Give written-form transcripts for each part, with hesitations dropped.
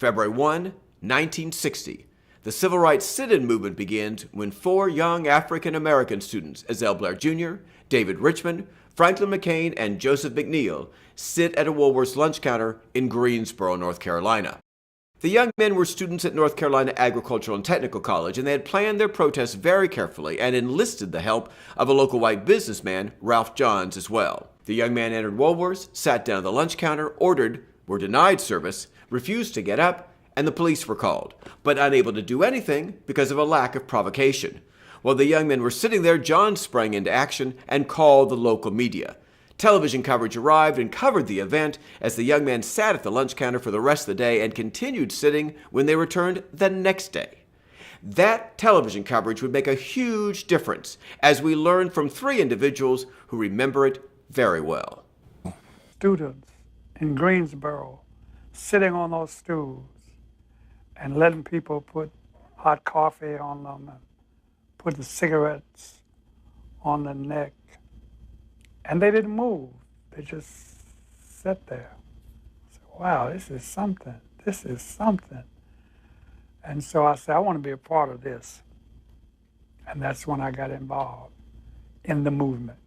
February 1, 1960. The Civil Rights Sit-In movement begins when 4 young African-American students, Ezell Blair Jr., David Richmond, Franklin McCain, and Joseph McNeil, sit at a Woolworth's lunch counter in Greensboro, North Carolina. The young men were students at North Carolina Agricultural and Technical College, and they had planned their protests very carefully and enlisted the help of a local white businessman, Ralph Johns, as well. The young man entered Woolworth's, sat down at the lunch counter, ordered, were denied service, refused to get up, and the police were called, but unable to do anything because of a lack of provocation. While the young men were sitting there, John sprang into action and called the local media. Television coverage arrived and covered the event as the young men sat at the lunch counter for the rest of the day and continued sitting when they returned the next day. That television coverage would make a huge difference, as we learned from 3 individuals who remember it very well. Students in Greensboro sitting on those stools and letting people put hot coffee on them and put the cigarettes on the neck. And they didn't move. They just sat there. I said, wow, this is something. This is something. And so I said, I want to be a part of this. And that's when I got involved in the movement.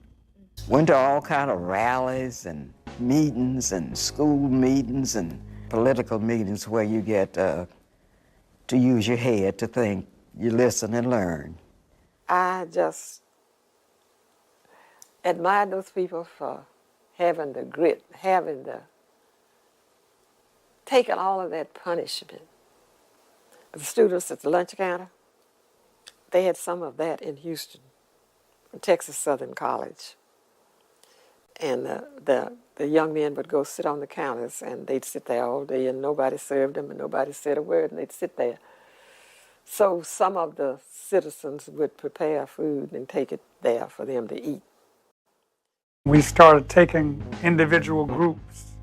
Went to all kind of rallies and meetings and school meetings and political meetings where you get to use your head to think, you listen and learn. I just admire those people for having the grit, taking all of that punishment. The students at the lunch counter, they had some of that in Houston, Texas Southern College. And the young men would go sit on the counters, and they'd sit there all day, and nobody served them, and nobody said a word, and they'd sit there. So some of the citizens would prepare food and take it there for them to eat. We started taking individual groups.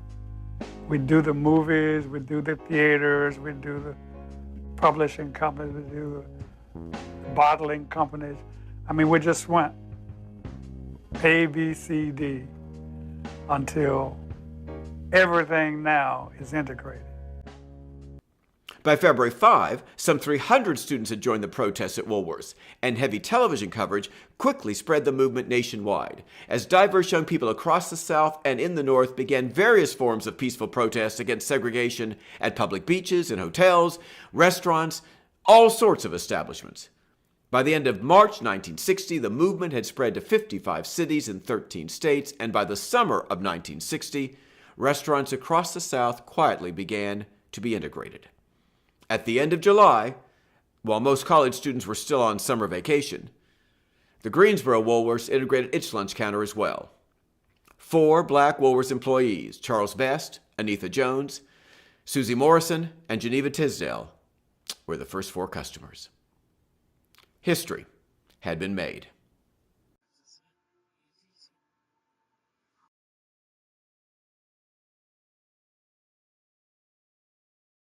We'd do the movies, we'd do the theaters, we'd do the publishing companies, we'd do the bottling companies. I mean, we just went A, B, C, D until everything now is integrated. By February 5, some 300 students had joined the protests at Woolworth's, and heavy television coverage quickly spread the movement nationwide, as diverse young people across the South and in the North began various forms of peaceful protest against segregation at public beaches and hotels, restaurants, all sorts of establishments. By the end of March 1960, the movement had spread to 55 cities in 13 states, and by the summer of 1960, restaurants across the South quietly began to be integrated. At the end of July, while most college students were still on summer vacation, the Greensboro Woolworths integrated its lunch counter as well. 4 black Woolworths employees, Charles Best, Anitha Jones, Susie Morrison, and Geneva Tisdale, were the first 4 customers. History had been made.